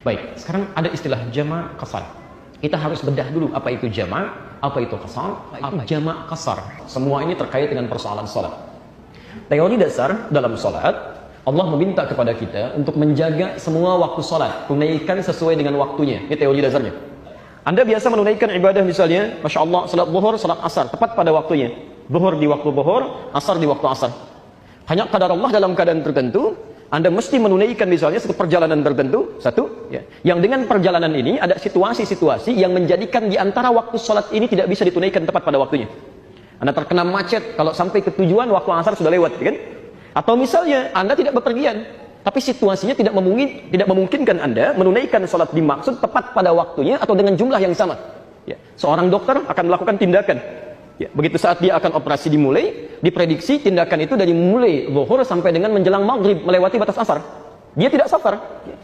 Baik, sekarang ada istilah jama' qasar. Kita harus bedah dulu apa itu jama', apa itu qasar, apa jama' qasar. Semua ini terkait dengan persoalan salat. Teori dasar dalam salat, Allah meminta kepada kita untuk menjaga semua waktu salat, tunaikan sesuai dengan waktunya. Ini teori dasarnya. Anda biasa menunaikan ibadah misalnya, Masya Allah, salat zuhur, salat asar, tepat pada waktunya. Zuhur di waktu zuhur, asar di waktu asar. Hanya qadar Allah dalam keadaan tertentu, Anda mesti menunaikan misalnya satu perjalanan tertentu, ya, yang dengan perjalanan ini ada situasi-situasi yang menjadikan di antara waktu sholat ini tidak bisa ditunaikan tepat pada waktunya. Anda terkena macet, kalau sampai ke tujuan waktu asar sudah lewat, kan? Atau misalnya Anda tidak bepergian, tapi situasinya tidak memungkinkan Anda menunaikan sholat dimaksud tepat pada waktunya atau dengan jumlah yang sama. Ya, seorang dokter akan melakukan tindakan. Ya, begitu saat dia akan operasi dimulai, diprediksi tindakan itu dari mulai zuhur sampai dengan menjelang maghrib melewati batas asar. Dia tidak safar,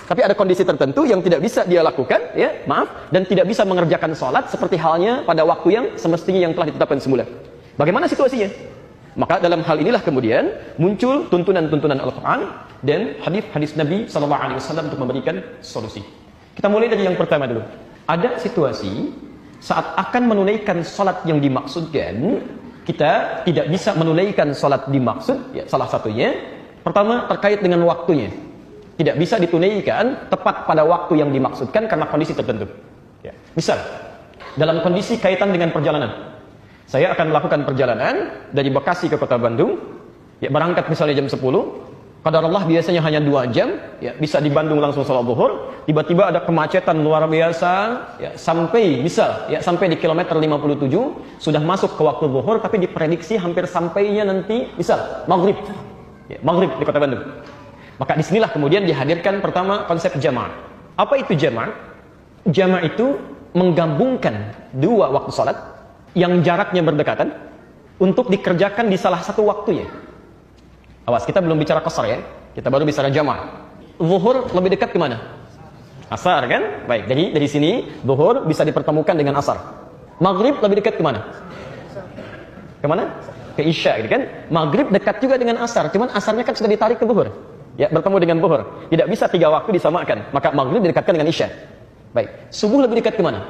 tapi ada kondisi tertentu yang tidak bisa dia lakukan, ya, maaf, dan tidak bisa mengerjakan sholat seperti halnya pada waktu yang semestinya yang telah ditetapkan semula. Bagaimana situasinya? Maka dalam hal inilah kemudian muncul tuntunan-tuntunan Al-Quran dan hadis-hadis Nabi SAW untuk memberikan solusi. Kita mulai dari yang pertama dulu. Ada situasi saat akan menunaikan salat yang dimaksudkan, kita tidak bisa menunaikan salat dimaksud, ya, salah satunya pertama terkait dengan waktunya. Tidak bisa ditunaikan tepat pada waktu yang dimaksudkan karena kondisi tertentu. Ya. Misal, dalam kondisi kaitan dengan perjalanan. Saya akan melakukan perjalanan dari Bekasi ke kota Bandung, ya, berangkat misalnya jam 10, qadar Allah biasanya hanya 2 jam, ya, bisa di Bandung langsung salat zuhur, tiba-tiba ada kemacetan luar biasa, ya, sampai di kilometer 57 sudah masuk ke waktu zuhur, tapi diprediksi hampir sampainya nanti misal maghrib, ya, maghrib di kota Bandung. Maka disinilah kemudian dihadirkan pertama konsep jama'. Apa itu jama'? Jama' itu menggabungkan dua waktu salat yang jaraknya berdekatan untuk dikerjakan di salah satu waktunya. Awas, kita belum bicara qasar, ya. Kita baru bicara jama'. Zuhur lebih dekat ke mana? Asar, kan? Baik, dari sini zuhur bisa dipertemukan dengan asar. Maghrib lebih dekat ke mana? Ke mana? Ke isya, gitu kan? Maghrib dekat juga dengan asar, cuman asarnya kan sudah ditarik ke zuhur. Ya, bertemu dengan zuhur. Tidak bisa 3 waktu disamakan, maka maghrib didekatkan dengan isya. Baik, subuh lebih dekat ke mana?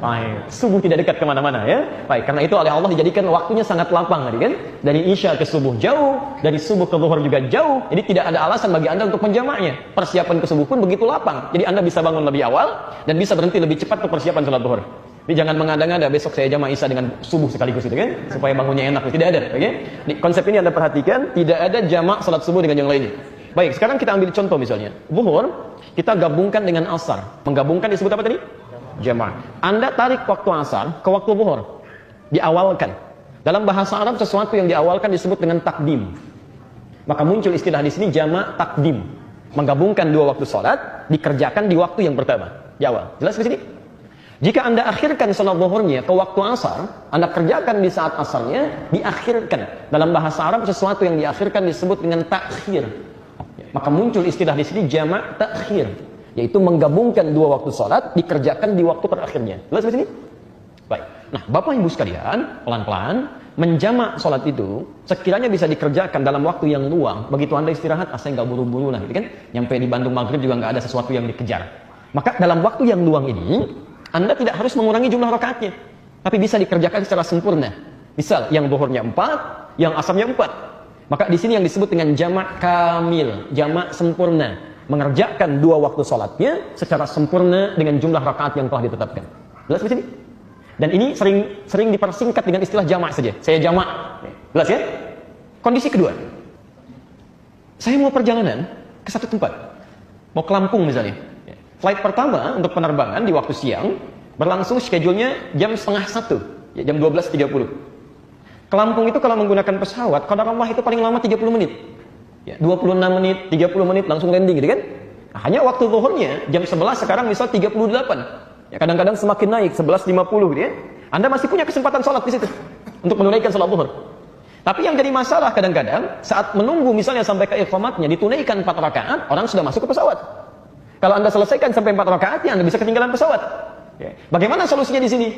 Baik, subuh tidak dekat kemana-mana, ya. Baik, karena itu oleh Allah dijadikan waktunya sangat lapang, kan? Dari isya ke subuh jauh, dari subuh ke zuhur juga jauh. Jadi tidak ada alasan bagi Anda untuk menjamaknya. Persiapan ke subuh pun begitu lapang. Jadi Anda bisa bangun lebih awal dan bisa berhenti lebih cepat untuk persiapan sholat zuhur. Jadi jangan mengada-ngada besok saya jamak isya dengan subuh sekaligus, itu kan? Supaya bangunnya enak. Tidak ada, oke? Di konsep ini Anda perhatikan, tidak ada jamak salat subuh dengan yang lainnya. Baik, sekarang kita ambil contoh misalnya. Zuhur kita gabungkan dengan asar. Menggabungkan disebut apa tadi? Jama'. Anda tarik waktu asar ke waktu zuhur, diawalkan. Dalam bahasa Arab sesuatu yang diawalkan disebut dengan takdim. Maka muncul istilah di sini jama' takdim. Menggabungkan dua waktu salat dikerjakan di waktu yang pertama, di awal. Jelas di sini? Jika Anda akhirkan salat zuhurnya ke waktu asar, Anda kerjakan di saat asarnya, diakhirkan. Dalam bahasa Arab sesuatu yang diakhirkan disebut dengan takhir. Maka muncul istilah di sini jama' takhir, yaitu menggabungkan dua waktu sholat dikerjakan di waktu terakhirnya. Jelas di sini? Baik. Nah, Bapak Ibu sekalian, pelan-pelan menjamak sholat itu sekiranya bisa dikerjakan dalam waktu yang luang. Begitu Anda istirahat, saya nggak buru-buru lah, gitu kan? Nyampe di Bandung maghrib juga nggak ada sesuatu yang dikejar. Maka dalam waktu yang luang ini, Anda tidak harus mengurangi jumlah rakaatnya, tapi bisa dikerjakan secara sempurna. Misal, yang zuhurnya 4, yang asarnya 4. Maka di sini yang disebut dengan jamak kamil, jamak sempurna. Mengerjakan dua waktu sholatnya secara sempurna dengan jumlah rakaat yang telah ditetapkan. Jelas di sini? Dan ini sering dipersingkat dengan istilah jamak saja. Saya jamak. Jelas, ya? Kondisi kedua. Saya mau perjalanan ke satu tempat. Mau ke Lampung misalnya. Flight pertama untuk penerbangan di waktu siang berlangsung schedule-nya jam setengah 1, ya, jam 12.30. Ke Lampung itu kalau menggunakan pesawat, qadar Allah itu paling lama 30 menit. Ya, 26 menit, 30 menit langsung landing, gitu kan? Nah, hanya waktu zuhurnya jam 11 sekarang misal 38. Ya, kadang-kadang semakin naik 11.50, gitu ya. Anda masih punya kesempatan sholat di situ untuk menunaikan sholat zuhur. Tapi yang jadi masalah kadang-kadang saat menunggu misalnya sampai ke iqamatnya ditunaikan 4 rakaat, orang sudah masuk ke pesawat. Kalau Anda selesaikan sampai 4 rakaat, ya Anda bisa ketinggalan pesawat. Ya. Bagaimana solusinya di sini?